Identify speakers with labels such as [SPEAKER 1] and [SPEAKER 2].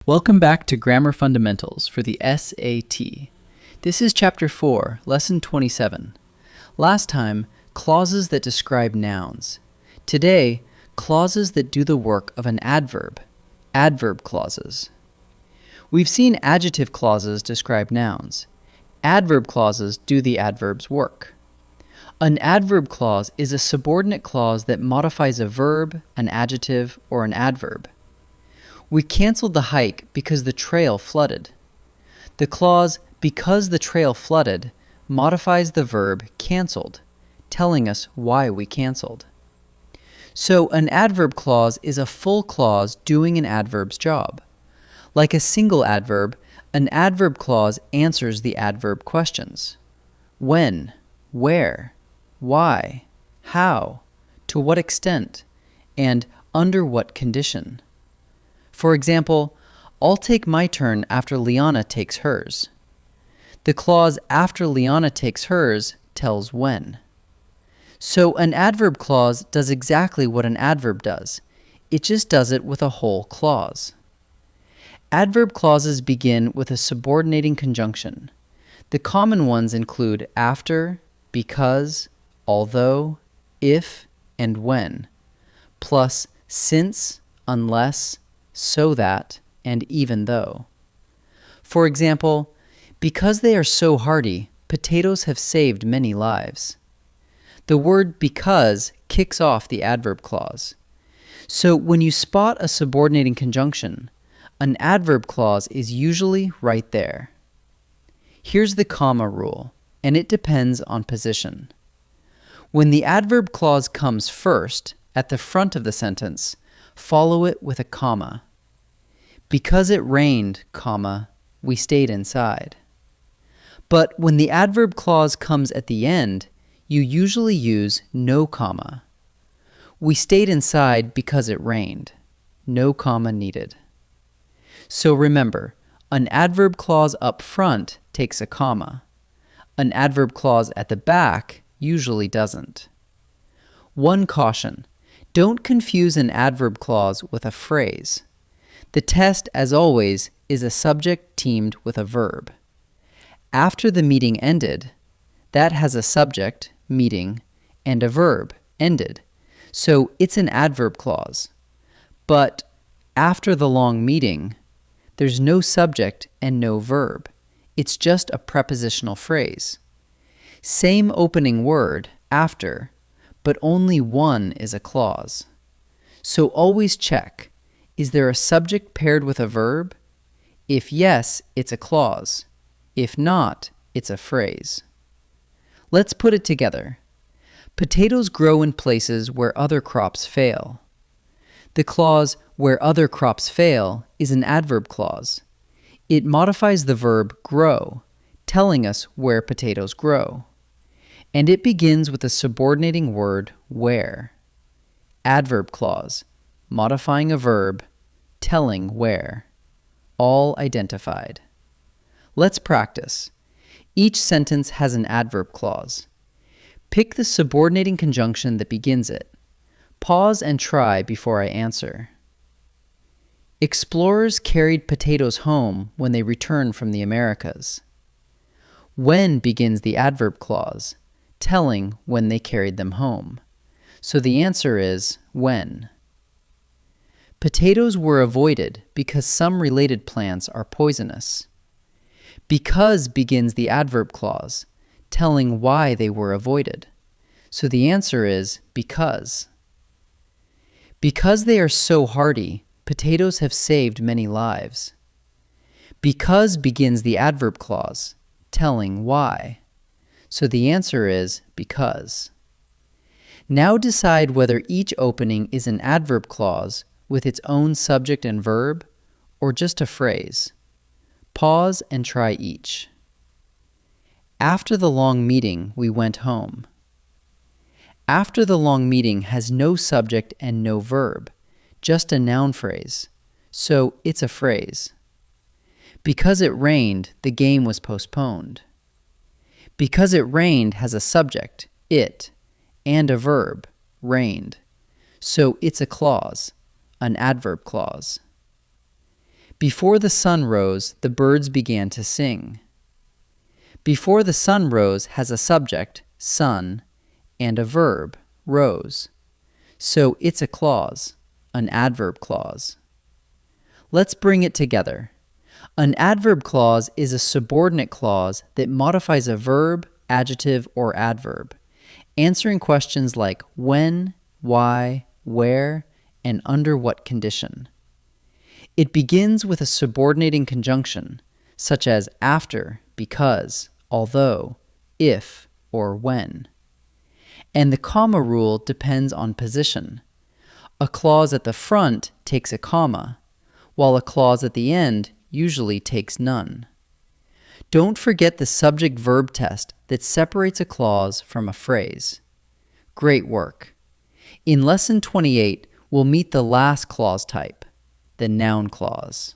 [SPEAKER 1] Welcome back to Grammar Fundamentals for the SAT. This is Chapter 4, Lesson 27. Last time, clauses that describe nouns. Today, clauses that do the work of an adverb, adverb clauses. We've seen adjective clauses describe nouns. Adverb clauses do the adverb's work. An adverb clause is a subordinate clause that modifies a verb, an adjective, or an adverb. We canceled the hike because the trail flooded. The clause because the trail flooded modifies the verb canceled, telling us why we canceled. So an adverb clause is a full clause doing an adverb's job. Like a single adverb, an adverb clause answers the adverb questions. When, where, why, how, to what extent, and under what condition. For example, I'll take my turn after Liana takes hers. The clause after Liana takes hers tells when. So an adverb clause does exactly what an adverb does. It just does it with a whole clause. Adverb clauses begin with a subordinating conjunction. The common ones include after, because, although, if, and when, plus since, unless, so that, and even though. For example, because they are so hardy, potatoes have saved many lives. The word because kicks off the adverb clause. So when you spot a subordinating conjunction, an adverb clause is usually right there. Here's the comma rule, and it depends on position. When the adverb clause comes first, at the front of the sentence, follow it with a comma. Because it rained, comma, we stayed inside. But when the adverb clause comes at the end, you usually use no comma. We stayed inside because it rained. No comma needed. So remember, an adverb clause up front takes a comma. An adverb clause at the back usually doesn't. One caution, don't confuse an adverb clause with a phrase. The test, as always, is a subject teamed with a verb. After the meeting ended, that has a subject, meeting, and a verb, ended. So it's an adverb clause. But after the long meeting, there's no subject and no verb. It's just a prepositional phrase. Same opening word, after, but only one is a clause. So always check. Is there a subject paired with a verb? If yes, it's a clause. If not, it's a phrase. Let's put it together. Potatoes grow in places where other crops fail. The clause where other crops fail is an adverb clause. It modifies the verb grow, telling us where potatoes grow. And it begins with a subordinating word where. Adverb clause, modifying a verb, telling where. All identified. Let's practice. Each sentence has an adverb clause. Pick the subordinating conjunction that begins it. Pause and try before I answer. Explorers carried potatoes home when they returned from the Americas. When begins the adverb clause, telling when they carried them home. So the answer is when. Potatoes were avoided because some related plants are poisonous. Because begins the adverb clause, telling why they were avoided. So the answer is because. Because they are so hardy, potatoes have saved many lives. Because begins the adverb clause, telling why. So the answer is because. Now decide whether each opening is an adverb clause with its own subject and verb, or just a phrase. Pause and try each. After the long meeting, we went home. After the long meeting has no subject and no verb, just a noun phrase, so it's a phrase. Because it rained, the game was postponed. Because it rained has a subject, it, and a verb, rained, so it's a clause, an adverb clause. Before the sun rose, the birds began to sing. Before the sun rose has a subject, sun, and a verb, rose. So it's a clause, an adverb clause. Let's bring it together. An adverb clause is a subordinate clause that modifies a verb, adjective, or adverb, answering questions like when, why, where, and under what condition. It begins with a subordinating conjunction, such as after, because, although, if, or when. And the comma rule depends on position. A clause at the front takes a comma, while a clause at the end usually takes none. Don't forget the subject-verb test that separates a clause from a phrase. Great work! In Lesson 28, we'll meet the last clause type, the noun clause.